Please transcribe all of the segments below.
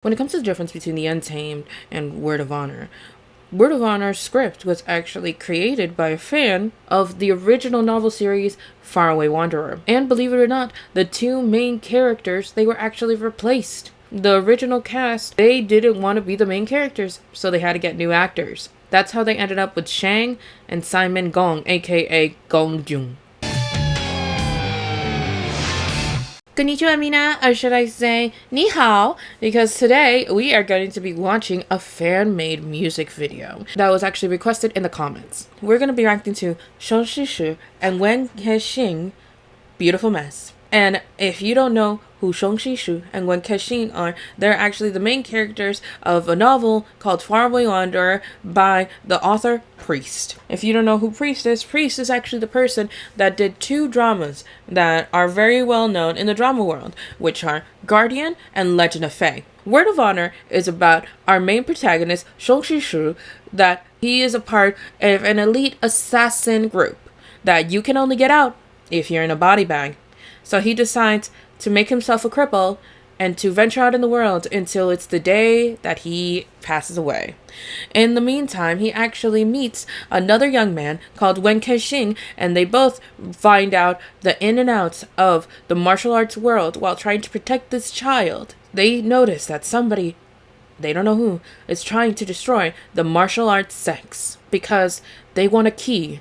When it comes to the difference between The Untamed and Word of Honor, Word of Honor's script was actually created by a fan of the original novel series Faraway Wanderer. And believe it or not, the two main characters, they were actually replaced. The original cast, they didn't want to be the main characters, so they had to get new actors. That's how they ended up with Shang and Simon Gong, aka Gong Jung. Konnichiwa mina, or should I say, ni hao, because today we are going to be watching a fan-made music video that was actually requested in the comments. We're going to be reacting to Zhou Zishu Wen Kexing, Beautiful Mess. And if you don't know who Zhou Zishu and Wen Kexing are, they're actually the main characters of a novel called Faraway Wanderer by the author Priest. If you don't know who Priest is actually the person that did two dramas that are very well known in the drama world, which are Guardian and Legend of Fae. Word of Honor is about our main protagonist, Zhou Zishu, that he is a part of an elite assassin group that you can only get out if you're in a body bag. So he decides to make himself a cripple and to venture out in the world until it's the day that he passes away. In the meantime, he actually meets another young man called Wen Kexing, and they both find out the in and outs of the martial arts world while trying to protect this child. They notice that somebody, they don't know who, is trying to destroy the martial arts sects because they want a key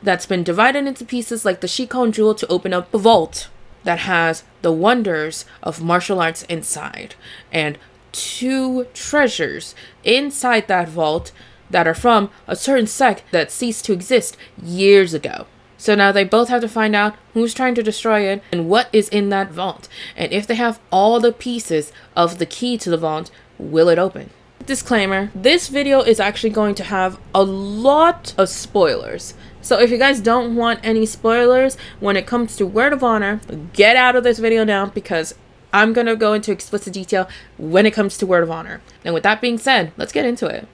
that's been divided into pieces like the Shikon jewel to open up a vault that has the wonders of martial arts inside, and two treasures inside that vault that are from a certain sect that ceased to exist years ago. So now they both have to find out who's trying to destroy it and what is in that vault. And if they have all the pieces of the key to the vault, will it open? Disclaimer, this video is actually going to have a lot of spoilers. So if you guys don't want any spoilers when it comes to Word of Honor, get out of this video now, because I'm going to go into explicit detail when it comes to Word of Honor. And with that being said, let's get into it.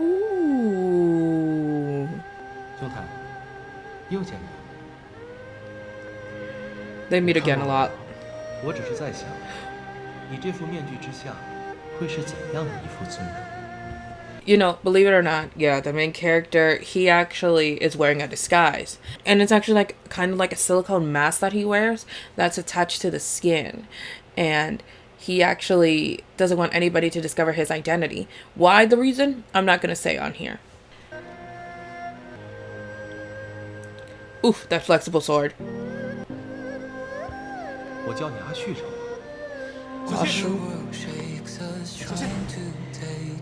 Ooh. They meet again a lot. 我只是在想，你这副面具之下会是怎样的一副尊容？ You know, believe it or not, yeah, the main character, he actually is wearing a disguise. And it's actually like kind of like a silicone mask that he wears that's attached to the skin. And he actually doesn't want anybody to discover his identity. Why the reason? I'm not going to say on here. Oof, that flexible sword. 我叫你阿旭什么？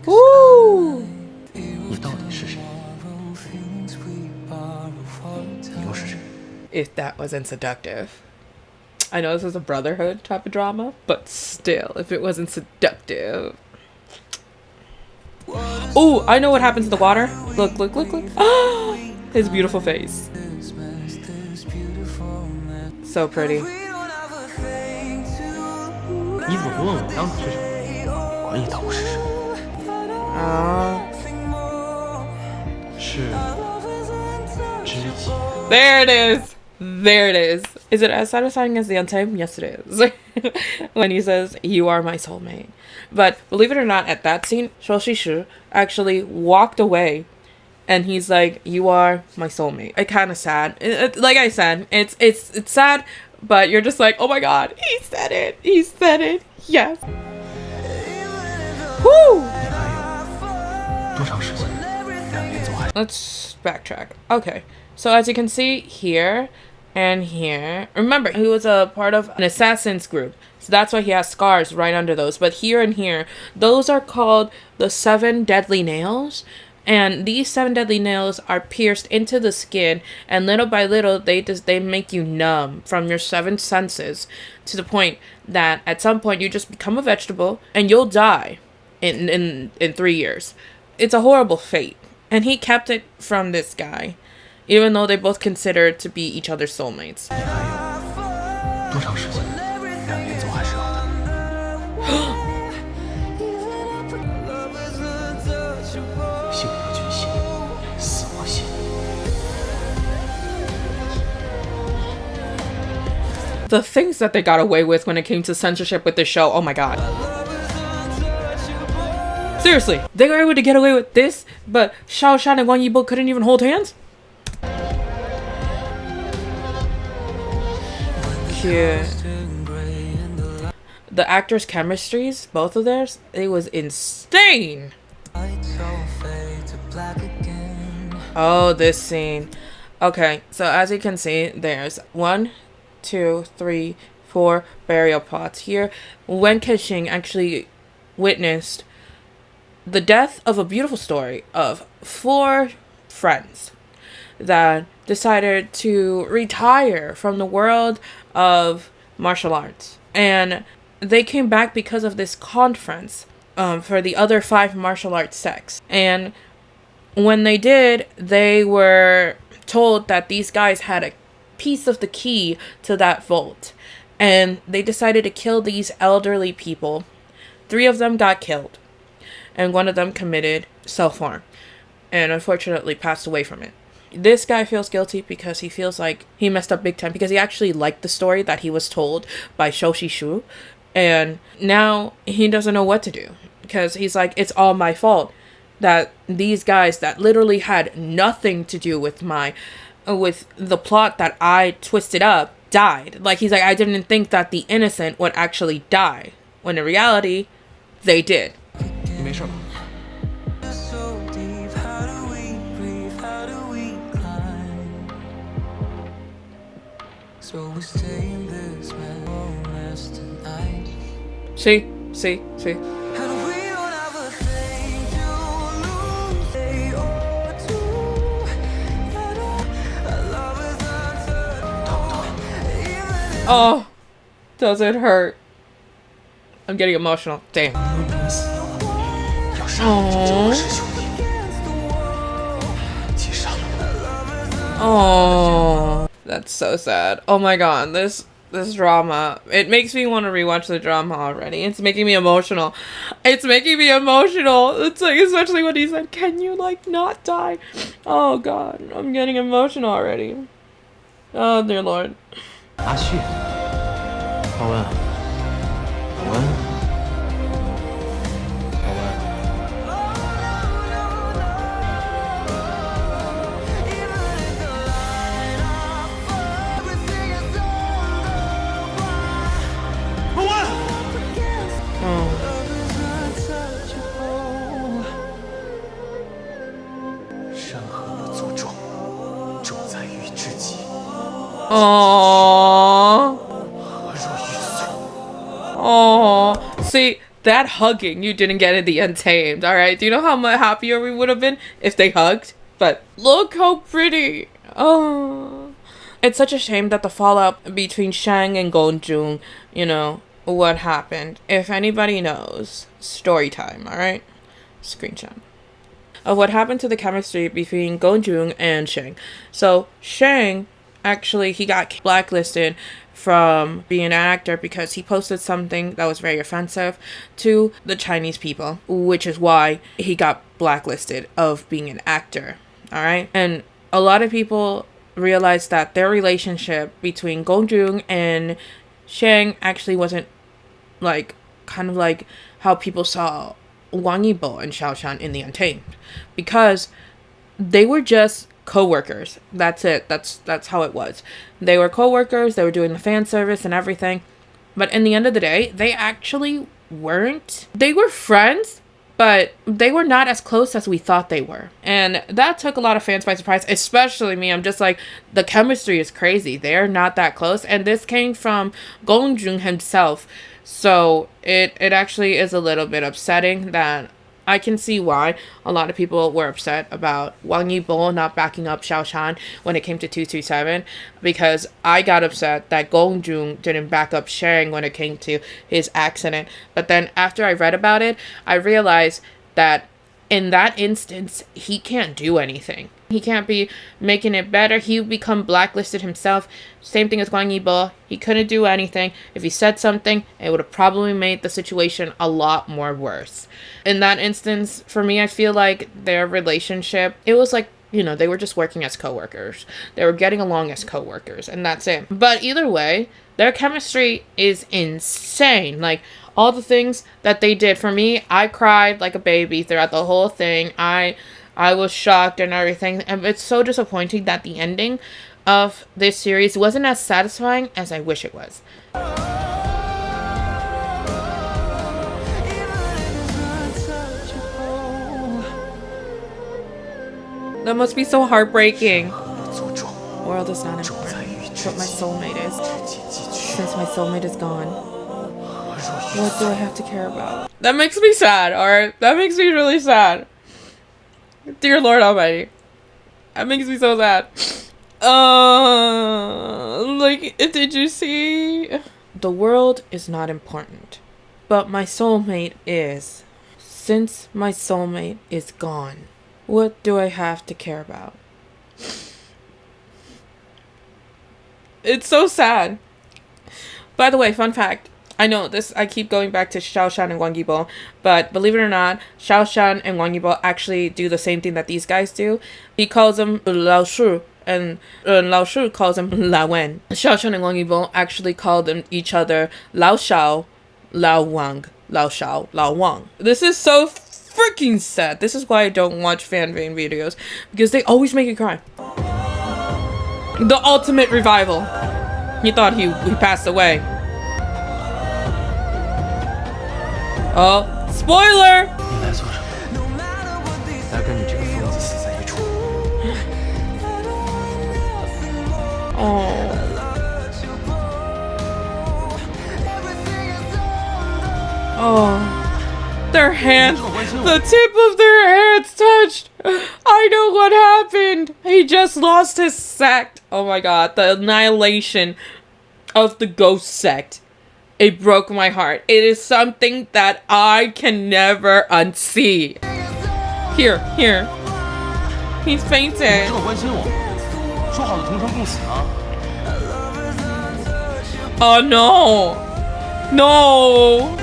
Ooh. 你到底是谁？你又是谁？ If that wasn't seductive. I know this is a brotherhood type of drama, but still, if it wasn't seductive. Oh, I know what happens in the water. Look, look, look, look. His beautiful face. So pretty. 你怎么不问我当时是谁？管你当我是谁。是知己。 There it is. There it is. Is it as satisfying as The Untamed? Yes, it is. When he says, "You are my soulmate." But believe it or not, at that scene, Zhou Zishu actually walked away, and he's like, "You are my soulmate." It's kind of sad. Like I said, it's sad, but you're just like, "Oh my God, he said it. He said it. Yes." Woo! Let's backtrack. Okay, so as you can see here and here, remember he was a part of an assassin's group, so that's why he has scars right under those. But here and here, those are called the 7 deadly nails. And these 7 deadly nails are pierced into the skin, and little by little they make you numb from your 7 senses, to the point that at some point you just become a vegetable and you'll die in 3 years. It's a horrible fate. And he kept it from this guy, even though they both considered to be each other's soulmates. 多长时间？两年走还是要的。幸福君心，死我心。The things that they got away with when it came to censorship with this show, oh my god. Seriously, they were able to get away with this, but Xiao Shan and Wang Yibo couldn't even hold hands? Cute. The actors' chemistries, both of theirs, it was insane. Oh, this scene. Okay, so as you can see, there's 1, 2, 3, 4 burial plots here. Wen Kexing actually witnessed the death of a beautiful story of 4 friends that decided to retire from the world of martial arts. And they came back because of this conference for the other 5 martial arts sects. And when they did, they were told that these guys had a piece of the key to that vault. And they decided to kill these elderly people. 3 of them got killed. And 1 of them committed self-harm. And unfortunately passed away from it. This guy feels guilty because he feels like he messed up big time. Because he actually liked the story that he was told by Zhou Zishu. And now he doesn't know what to do. Because he's like, it's all my fault that these guys that literally had nothing to do with the plot that I twisted up died. Like, he's like, I didn't think that the innocent would actually die. When in reality, they did. 你没事吧？ See. Oh, does it hurt? I'm getting emotional. Damn. Oh, that's so sad. Oh my god, this drama. It makes me want to rewatch the drama already. It's making me emotional. It's making me emotional. It's like, especially when he said, "Can you like not die?" Oh god, I'm getting emotional already. Oh dear lord. 阿旭，浩文，浩文，浩文。 Oh, see, that hugging you didn't get in the Untamed, alright? Do you know how much happier we would have been if they hugged? But look how pretty. Oh, it's such a shame that the fallout between Shang and Gongzhong, you know, what happened. If anybody knows, story time, alright? Screenshot of what happened to the chemistry between Gongzhong and Shang. So Shang, actually, he got blacklisted from being an actor because he posted something that was very offensive to the Chinese people, which is why he got blacklisted of being an actor. All right. And a lot of people realized that their relationship between Gongzhong and Shang actually wasn't like kind of like how people saw Wang Yibo and Xiao Shan in The Untamed, because they were just co-workers. That's it. That's how it was. They were co-workers. They were doing the fan service and everything. But in the end of the day, they actually weren't. They were friends, but they were not as close as we thought they were. And that took a lot of fans by surprise, especially me. I'm just like, the chemistry is crazy. They're not that close. And this came from Gongzhong himself. So it actually is a little bit upsetting that I can see why a lot of people were upset about Wang Yibo not backing up Xiao Shan when it came to 227, because I got upset that Gongzhong didn't back up Shang when it came to his accident. But then after I read about it, I realized that in that instance, he can't do anything. He can't be making it better. He would become blacklisted himself. Same thing as Wang Yibo. He couldn't do anything. If he said something, it would have probably made the situation a lot more worse. In that instance, for me, I feel like their relationship, it was like You know, they were just working as coworkers. They were getting along as coworkers, and that's it. But either way, their chemistry is insane. Like, all the things that they did for me, I cried like a baby throughout the whole thing. I was shocked and everything. And it's so disappointing that the ending of this series wasn't as satisfying as I wish it was. That must be so heartbreaking. The world is not important, but my soulmate is. Since my soulmate is gone, what do I have to care about? That makes me sad, alright? That makes me really sad. Dear Lord Almighty. That makes me so sad. Like, did you see? The world is not important, but my soulmate is. Since my soulmate is gone, what do I have to care about? It's so sad. By the way, fun fact. I know this, I keep going back to Xiao Shan and Wang Yibo, but believe it or not, Xiao Shan and Wang Yibo actually do the same thing that these guys do. He calls them Lao Shu, and Lao Shu calls him Lao Wen. Xiao Shan and Wang Yibo actually call them each other Lao Xiao, Lao Wang, Lao Xiao, Lao Wang. This is so freaking sad. This is why I don't watch fan vein videos, because they always make you cry. The ultimate revival. He thought he passed away. Oh, spoiler! 你来做什么？来跟你这个疯子死在一处。Oh. Oh. Their hands, the tip of their hands touched. I know what happened. He just lost his sect. Oh my god, the annihilation of the ghost sect. It broke my heart. It is something that I can never unsee. Here. He's fainted. 这么关心我，说好的同生共死呢？ Oh no. No.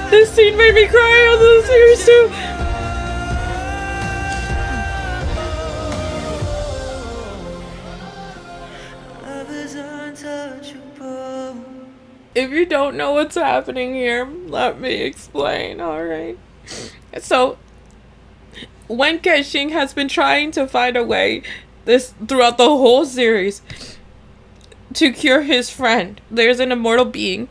This scene made me cry on the series too. If you don't know what's happening here, let me explain, alright? So, Wen Kexing has been trying to find a way throughout the whole series to cure his friend. There's an immortal being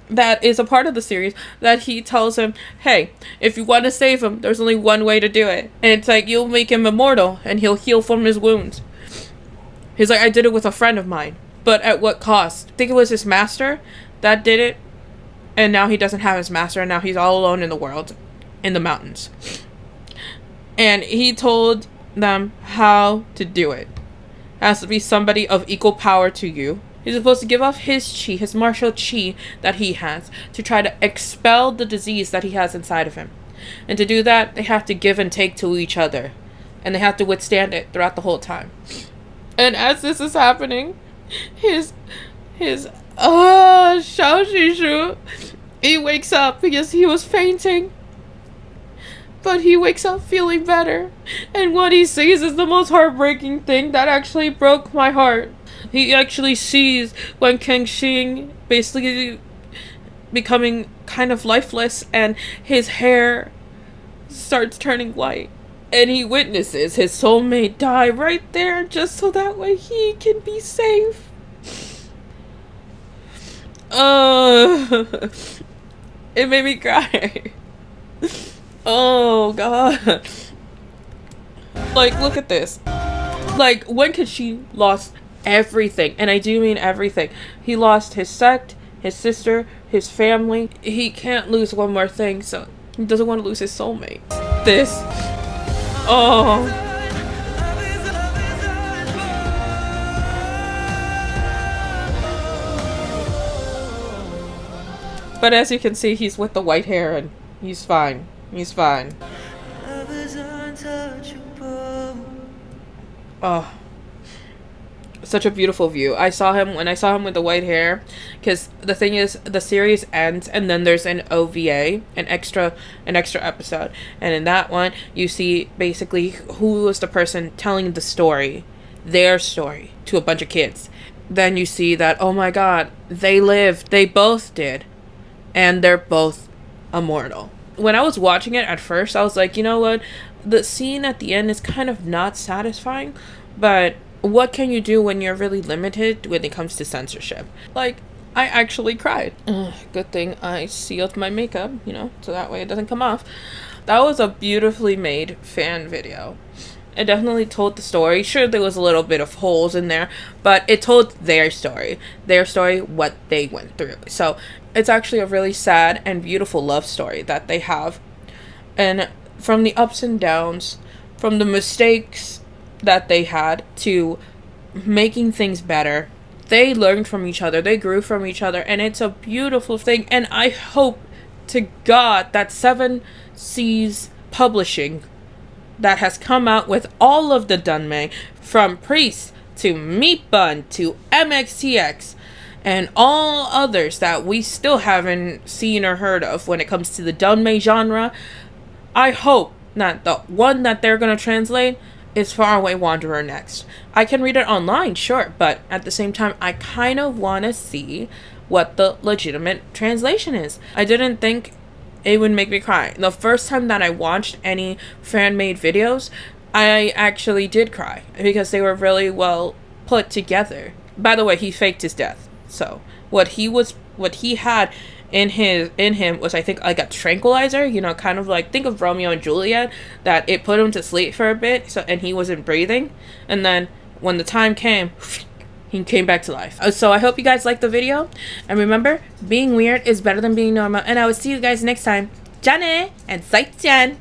that is a part of the series that he tells him, hey, if you want to save him, there's only one way to do it. And it's like, you'll make him immortal and he'll heal from his wounds. He's like, I did it with a friend of mine, but at what cost? I think it was his master that did it, and now he doesn't have his master, and now he's all alone in the world, in the mountains. And he told them how to do it. It has to be somebody of equal power to you. He's supposed to give off his chi, his martial chi that he has, to try to expel the disease that he has inside of him. And to do that, they have to give and take to each other. And they have to withstand it throughout the whole time. And as this is happening, Xiao Zishu, he wakes up because he was fainting. But he wakes up feeling better. And what he sees is the most heartbreaking thing that actually broke my heart. He actually sees Wen Kexing basically becoming kind of lifeless, and his hair starts turning white. And he witnesses his soulmate die right there, just so that way he can be safe. It made me cry. Oh god. Like, look at this. Like, when Kexing lost everything, and I do mean everything. He lost his sect, his sister, his family. He can't lose one more thing, so he doesn't want to lose his soulmate. This. Oh. But as you can see, he's with the white hair and he's fine. He's fine. Oh. such a beautiful view. I saw him when I saw him with the white hair, because the thing is, the series ends and then there's an OVA, an extra episode, and in that one you see basically who was the person telling the story, their story, to a bunch of kids. Then you see that, oh my god, they lived, they both did, and they're both immortal. When I was watching it at first, I was like, you know what, the scene at the end is kind of not satisfying, but what can you do when you're really limited when it comes to censorship? Like, I actually cried. Good thing I sealed my makeup, you know, so that way it doesn't come off. That was a beautifully made fan video. It definitely told the story. Sure, there was a little bit of holes in there, but it told their story, what they went through. So it's actually a really sad and beautiful love story that they have. And from the ups and downs, from the mistakes that they had to making things better, they learned from each other, they grew from each other, and it's a beautiful thing. And I hope to God that Seven Seas Publishing, that has come out with all of the Dunmei, from Priest to Meat Bun to MXTX and all others that we still haven't seen or heard of when it comes to the Dunmei genre, I hope that the one that they're going to translate is Faraway Wanderer next. I can read it online, sure, but at the same time, I kind of want to see what the legitimate translation is. I didn't think it would make me cry. The first time that I watched any fan-made videos, I actually did cry because they were really well put together. By the way, he faked his death. So what he had in him was, I think, like a tranquilizer, you know, kind of like, think of Romeo and Juliet, that it put him to sleep for a bit, so, and he wasn't breathing, and then when the time came, he came back to life. So I hope you guys liked the video, and remember, being weird is better than being normal, and I will see you guys next time. Jane and 再见.